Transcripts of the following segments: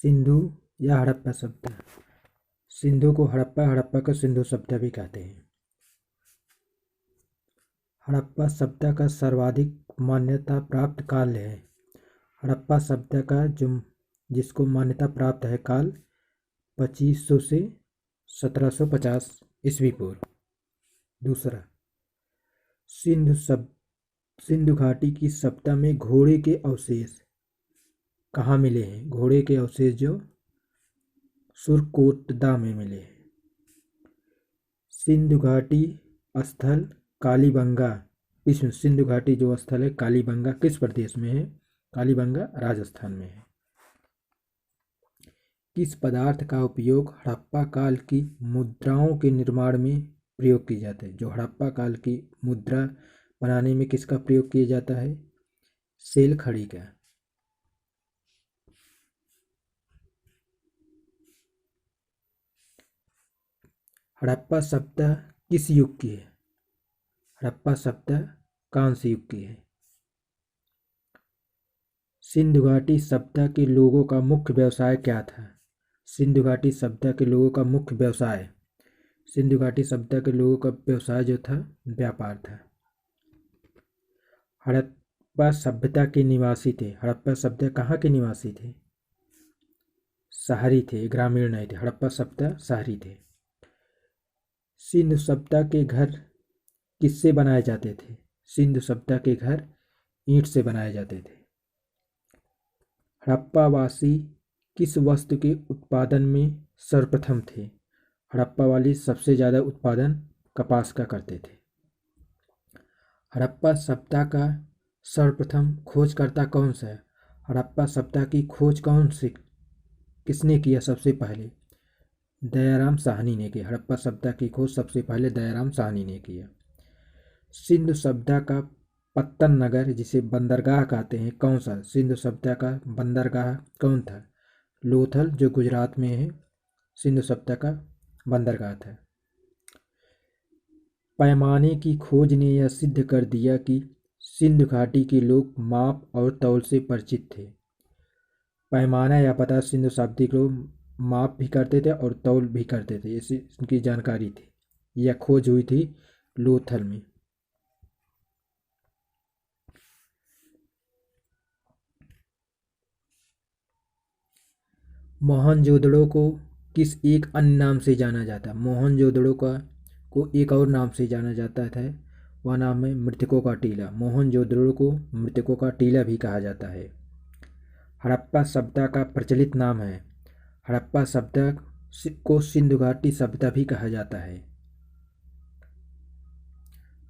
सिंधु या हड़प्पा सभ्यता। सिंधु को हड़प्पा, हड़प्पा को सिंधु सभ्यता भी कहते हैं। हड़प्पा सभ्यता का सर्वाधिक मान्यता प्राप्त काल है। हड़प्पा सभ्यता का जिसको मान्यता प्राप्त है काल 2500 से 1750 ईस्वी पूर्व। दूसरा, सिंधु घाटी की सभ्यता में घोड़े के अवशेष कहाँ मिले हैं? घोड़े के अवशेष जो सुरकोटदा में मिले हैं। सिंधु घाटी स्थल कालीबंगा, इसमें सिंधु घाटी जो स्थल है कालीबंगा किस प्रदेश में है? कालीबंगा राजस्थान में है। किस पदार्थ का उपयोग हड़प्पा काल की मुद्राओं के निर्माण में प्रयोग किया जाता है? जो हड़प्पा काल की मुद्रा बनाने में किसका प्रयोग किया जाता है? सेल खड़ी का। हड़प्पा सभ्यता किस युग की है? हड़प्पा सभ्यता कौन से युग की है? सिंधु घाटी सभ्यता के लोगों का मुख्य व्यवसाय क्या था? सिंधु घाटी सभ्यता के लोगों का मुख्य व्यवसाय, सिंधु घाटी सभ्यता के लोगों का व्यवसाय जो था व्यापार था। हड़प्पा सभ्यता के निवासी थे। हड़प्पा सभ्यता कहाँ के निवासी थे? शहरी थे, ग्रामीण नहीं थे। हड़प्पा सभ्यता शहरी थे। सिंधु सभ्यता के घर किससे बनाए जाते थे? सिंधु सभ्यता के घर ईंट से बनाए जाते थे। हड़प्पावासी किस वस्तु के उत्पादन में सर्वप्रथम थे? हड़प्पा वाली सबसे ज़्यादा उत्पादन कपास का करते थे। हड़प्पा सभ्यता का सर्वप्रथम खोजकर्ता कौन सा है? हड़प्पा सभ्यता की खोज किसने किया सबसे पहले? दयाराम साहनी ने की। हड़प्पा सभ्यता की खोज सबसे पहले दयाराम साहनी ने किया। सिंधु सभ्यता का पत्तन नगर जिसे बंदरगाह कहते हैं कौन सा? सिंधु सभ्यता का बंदरगाह कौन था? लोथल जो गुजरात में है, सिंधु सभ्यता का बंदरगाह था। पैमाने की खोज ने यह सिद्ध कर दिया कि सिंधु घाटी के लोग माप और तौल से परिचित थे। पैमाना या पता सिंधु सभ्यता के लोग माप भी करते थे और तौल भी करते थे, ऐसी उनकी जानकारी थी। यह खोज हुई थी लोथल में। मोहनजोदड़ो को किस एक अन्य नाम से जाना जाता है? मोहनजोदड़ो को एक और नाम से जाना जाता था, वह नाम है मृतकों का टीला। मोहनजोदड़ो को मृतकों का टीला भी कहा जाता है। हड़प्पा सभ्यता का प्रचलित नाम है। हड़प्पा सभ्यता को सिंधु घाटी सभ्यता भी कहा जाता है।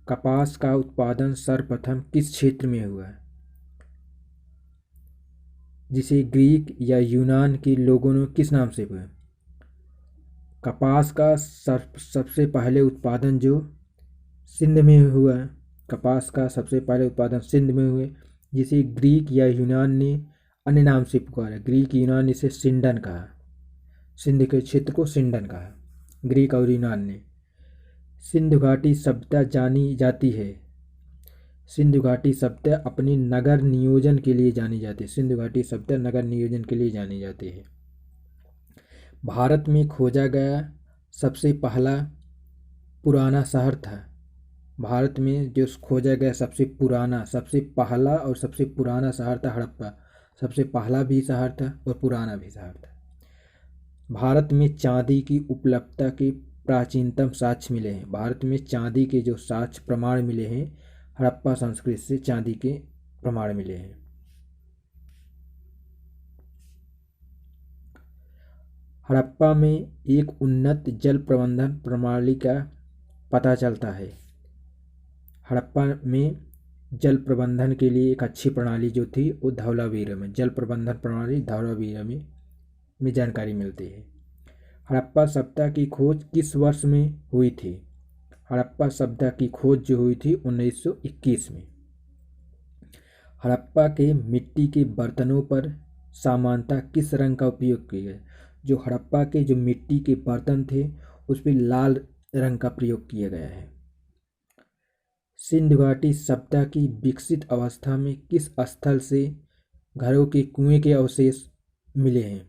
कपास का उत्पादन सर्वप्रथम किस क्षेत्र में हुआ, जिसे ग्रीक या यूनान के लोगों ने किस नाम से हुआ? कपास का सबसे पहले उत्पादन जो सिंध में हुआ, कपास का सबसे पहले उत्पादन सिंध में हुए, जिसे ग्रीक या यूनान ने अन्य नाम से पुकारा। ग्रीक यूनान ने इसे सिंडन कहा, सिंध के क्षेत्र को सिंडन कहा ग्रीक और यूनान ने। सिंधु घाटी सभ्यता जानी जाती है। सिंधु घाटी सभ्यता अपने नगर नियोजन के लिए जानी जाती है। सिंधु घाटी सभ्यता नगर नियोजन के लिए जानी जाती है। भारत में खोजा गया सबसे पहला पुराना शहर था। भारत में जो खोजा गया सबसे पुराना, सबसे पहला और सबसे पुराना शहर था हड़प्पा। सबसे पहला भी शहर था और पुराना भी शहर था। भारत में चांदी की उपलब्धता के प्राचीनतम साक्ष्य मिले हैं। भारत में चांदी के जो साक्ष्य प्रमाण मिले हैं, हड़प्पा संस्कृति से चांदी के प्रमाण मिले हैं। हड़प्पा में एक उन्नत जल प्रबंधन प्रणाली का पता चलता है। हड़प्पा में जल प्रबंधन के लिए एक अच्छी प्रणाली जो थी वो धौलावीरा में, जल प्रबंधन प्रणाली धौलावीरा में जानकारी मिलती है। हड़प्पा सभ्यता की खोज किस वर्ष में हुई थी? हड़प्पा सभ्यता की खोज जो हुई थी 1921 में। हड़प्पा के मिट्टी के बर्तनों पर सामान्यतः किस रंग का उपयोग किया गया? जो हड़प्पा के जो मिट्टी के बर्तन थे उस पर लाल रंग का प्रयोग किया गया है। सिंधु घाटी सभ्यता की विकसित अवस्था में किस स्थल से घरों के कुएं के अवशेष मिले हैं?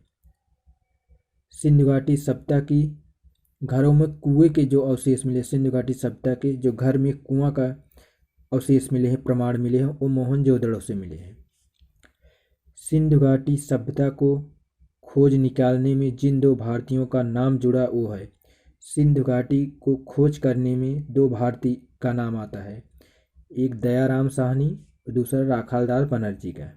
सिंधु घाटी सभ्यता की घरों में कुएं के जो अवशेष मिले, सिंधु घाटी सभ्यता के जो घर में कुआं का अवशेष मिले हैं, प्रमाण मिले हैं, वो मोहनजोदड़ो से मिले हैं। सिंधु घाटी सभ्यता को खोज निकालने में जिन दो भारतीयों का नाम जुड़ा वो है, सिंधु घाटी को खोज करने में दो भारतीय का नाम आता है, एक दयाराम साहनी और दूसरा राखालदास बनर्जी का।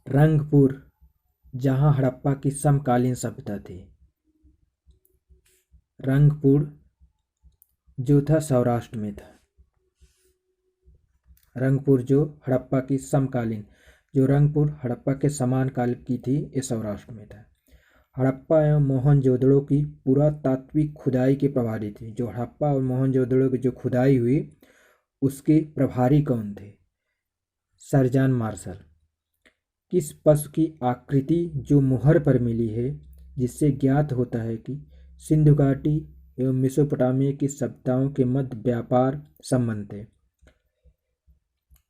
रंगपुर, जहां हड़प्पा की समकालीन सभ्यता थी। रंगपुर जो था सौराष्ट्र में था। रंगपुर जो हड़प्पा की समकालीन, जो रंगपुर हड़प्पा के समान काल की थी, ये सौराष्ट्र में था। हड़प्पा एवं मोहनजोदड़ो की पुरातात्विक खुदाई के प्रभारी थे। जो हड़प्पा और मोहनजोदड़ो की जो खुदाई हुई उसके प्रभारी कौन थे? Sir John Marshall. किस पशु की आकृति जो मुहर पर मिली है, जिससे ज्ञात होता है कि सिंधु घाटी एवं मेसोपोटामिया की सभ्यताओं के मध्य व्यापार संबंध थे?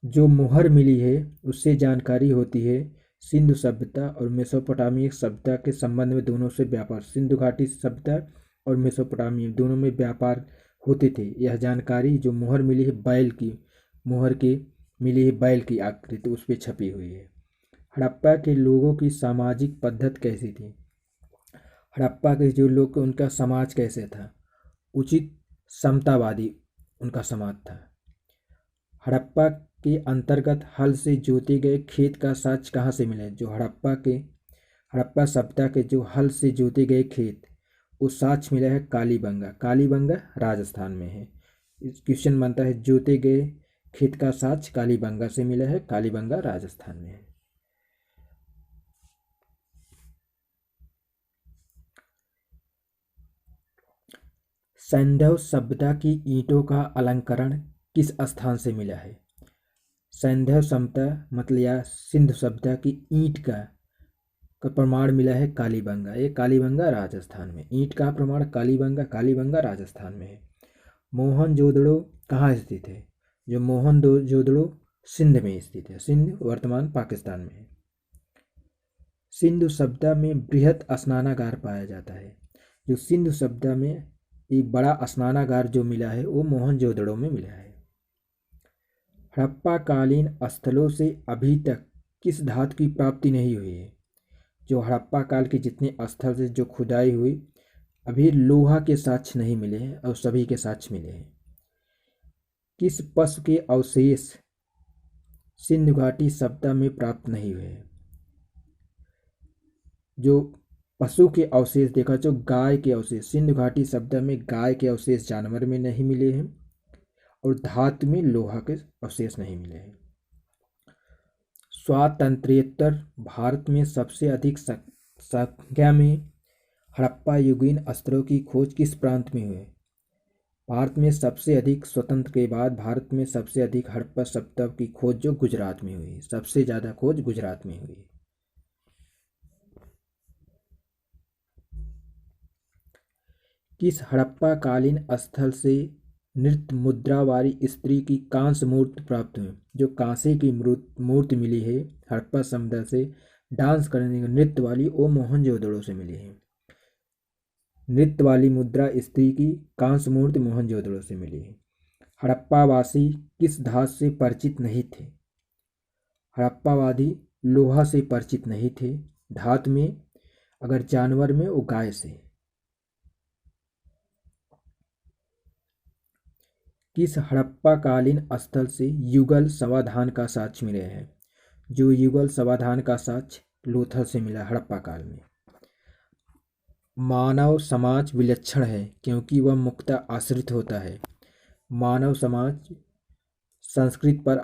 जो मुहर मिली है उससे जानकारी होती है सिंधु सभ्यता और मेसोपोटामिया सभ्यता के संबंध में, दोनों से व्यापार, सिंधु घाटी सभ्यता और मेसोपोटामिया दोनों में व्यापार होते थे। यह जानकारी जो मुहर मिली है बैल की, मुहर के मिली है बैल की आकृति उस पर छपी हुई है। हड़प्पा के लोगों की सामाजिक पद्धति कैसी थी? हड़प्पा के जो लोग, उनका समाज कैसे था? उचित समतावादी उनका समाज था। हड़प्पा के अंतर्गत हल से जोते गए खेत का साक्ष्य कहाँ से मिला है? जो हड़प्पा सभ्यता के जो हल से जोते गए खेत, उस साक्ष्य मिला है कालीबंगा। कालीबंगा राजस्थान में है। इस क्वेश्चन बनता है जोते गए खेत का साक्ष्य कालीबंगा से मिला है, कालीबंगा राजस्थान में है। सैंधव सभ्यता की ईंटों का अलंकरण किस स्थान से मिला है? सैंधव सभ्यता मतलब या सिंधु सभ्यता की ईंट का प्रमाण मिला है कालीबंगा। ये कालीबंगा राजस्थान में। ईंट का प्रमाण कालीबंगा राजस्थान में है। मोहनजोदड़ो कहाँ स्थित है? जो मोहनजोदड़ो सिंध में स्थित है। सिंध वर्तमान पाकिस्तान में है। सिंधु सभ्यता में बृहत स्नानागार पाया जाता है। जो सिंधु सभ्यता में एक बड़ा स्नानागार जो मिला है वो मोहनजोदड़ो में मिला है। हड़प्पा कालीन स्थलों से अभी तक किस धातु की प्राप्ति नहीं हुई है? जो हड़प्पा काल के जितने स्थल से जो खुदाई हुई, अभी लोहा के साक्ष्य नहीं मिले हैं और सभी के साक्ष्य मिले हैं। किस पशु के अवशेष सिंधु घाटी सभ्यता में प्राप्त नहीं हुए हैं? जो पशु के अवशेष देखा, जो गाय के अवशेष, सिंधु घाटी सभ्यता में गाय के अवशेष जानवर में नहीं मिले हैं और धातु में लोहा के अवशेष नहीं मिले हैं। स्वातंत्र्योत्तर भारत में सबसे अधिक संख्या में हड़प्पा युगीन अस्त्रों की खोज किस प्रांत में हुई? भारत में सबसे अधिक, स्वतंत्र के बाद भारत में सबसे अधिक हड़प्पा सभ्यता की खोज जो गुजरात में हुई, सबसे ज़्यादा खोज गुजरात में हुई। किस हड़प्पा कालीन स्थल से नृत्य मुद्रा वाली स्त्री की कांस्य मूर्ति प्राप्त हुई? जो कांसे की मूर्ति मिली है हड़प्पा समुदाय से डांस करने की नृत्य वाली, वो मोहनजोदड़ो से मिली है। नृत्य वाली मुद्रा स्त्री की कांस्य मूर्ति मोहनजोदड़ो से मिली है। हड़प्पावासी किस धातु से परिचित नहीं थे? हड़प्पावादी लोहा से परिचित नहीं थे। धातु में अगर जानवर में वो गाय से। किस हड़प्पा कालीन स्थल से युगल समाधान का साक्ष्य मिले हैं? जो युगल समाधान का साक्ष्य लोथल से मिला हड़प्पा काल में। मानव समाज विलक्षण है क्योंकि वह मुक्तः आश्रित होता है। मानव समाज संस्कृत पर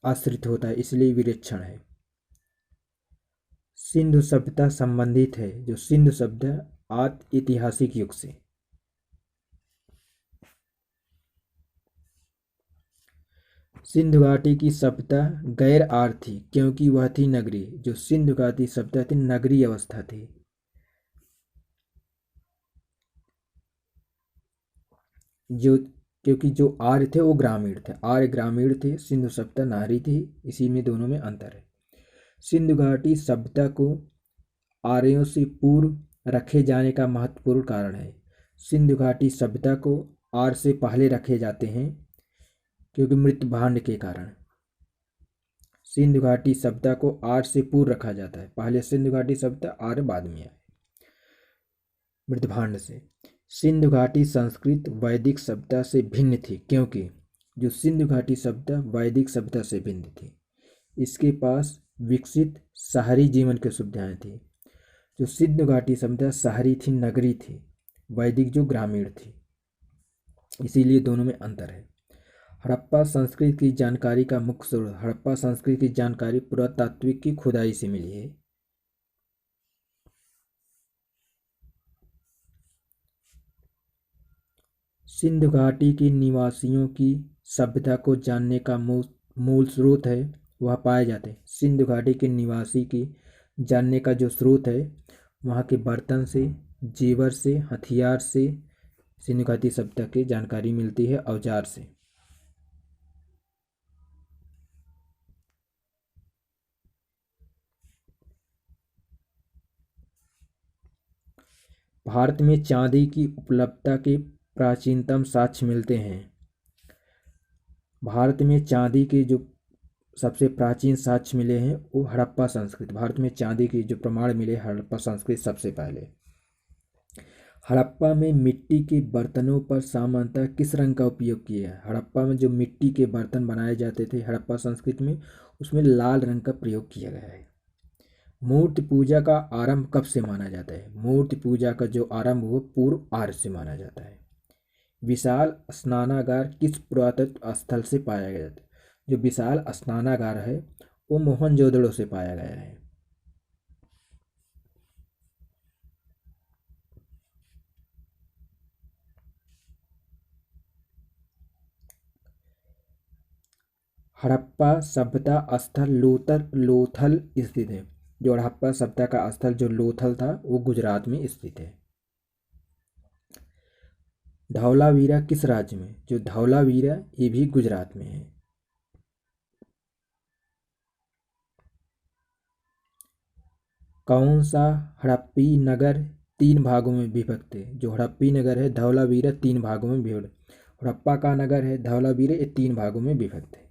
आश्रित होता है, इसलिए विलक्षण है। सिंधु सभ्यता संबंधित है, जो सिंधु सभ्यता आदि ऐतिहासिक युग से। सिंधु घाटी की सभ्यता गैर आर्य थी क्योंकि वह थी नगरी। जो सिंधु घाटी सभ्यता थी नगरीय अवस्था थी। जो क्योंकि जो आर्य थे वो ग्रामीण थे, आर्य ग्रामीण थे, सिंधु सभ्यता नागरी थी। इसी में दोनों में अंतर है। सिंधु घाटी सभ्यता को आर्यों से पूर्व रखे जाने का महत्वपूर्ण कारण है। सिंधु घाटी सभ्यता को आर्य से पहले रखे जाते हैं क्योंकि मृत भांड के कारण। सिंधु घाटी सभ्यता को आर्य से पूर्व रखा जाता है, पहले सिंधु घाटी सभ्यता, आर्य बाद में आए मृत भांड से। सिंधु घाटी संस्कृत वैदिक सभ्यता से भिन्न थी क्योंकि जो सिंधु घाटी सभ्यता वैदिक सभ्यता से भिन्न थी। इसके पास विकसित शहरी जीवन की सुविधाएं थी। जो सिंधु घाटी सभ्यता शहरी थी, नगरी थी, वैदिक जो ग्रामीण थी। इसीलिए दोनों में अंतर है। हड़प्पा संस्कृति की जानकारी का मुख्य स्रोत। हड़प्पा संस्कृति की जानकारी पुरातात्विक की खुदाई से मिली है। सिंधु घाटी के निवासियों की सभ्यता को जानने का मूल स्रोत है वह पाए जाते हैं। सिंधु घाटी के निवासी की जानने का जो स्रोत है वहाँ के बर्तन से, जेवर से, हथियार से सिंधु घाटी सभ्यता की जानकारी मिलती है, औजार से। भारत में चांदी की उपलब्धता के प्राचीनतम साक्ष्य मिलते हैं। भारत में चांदी के जो सबसे प्राचीन साक्ष्य मिले हैं वो हड़प्पा संस्कृति। भारत में चांदी की जो प्रमाण मिले हड़प्पा संस्कृति सबसे पहले। हड़प्पा में मिट्टी के बर्तनों पर सामान्यतः किस रंग का उपयोग किया है? हड़प्पा में जो मिट्टी के बर्तन बनाए जाते थे हड़प्पा संस्कृति में, उसमें लाल रंग का प्रयोग किया गया है। मूर्ति पूजा का आरंभ कब से माना जाता है? मूर्ति पूजा का जो आरंभ वो पूर्व आर्य से माना जाता है। विशाल स्नानागार किस पुरातत्व स्थल से पाया गया था? जो विशाल स्नानागार है वो मोहनजोदड़ो से पाया गया है। हड़प्पा सभ्यता स्थल लोथल स्थित है। जो हड़प्पा सभ्यता का स्थल जो लोथल था वो गुजरात में स्थित है। धौलावीरा किस राज्य में? जो धौलावीरा ये भी गुजरात में है। कौन सा हड़प्पी नगर 3 भागों में विभक्त है? जो हड़प्पी नगर है धौलावीरा 3 भागों में विभक्त। हड़प्पा का नगर है धौलावीरा, ये 3 भागों में विभक्त है।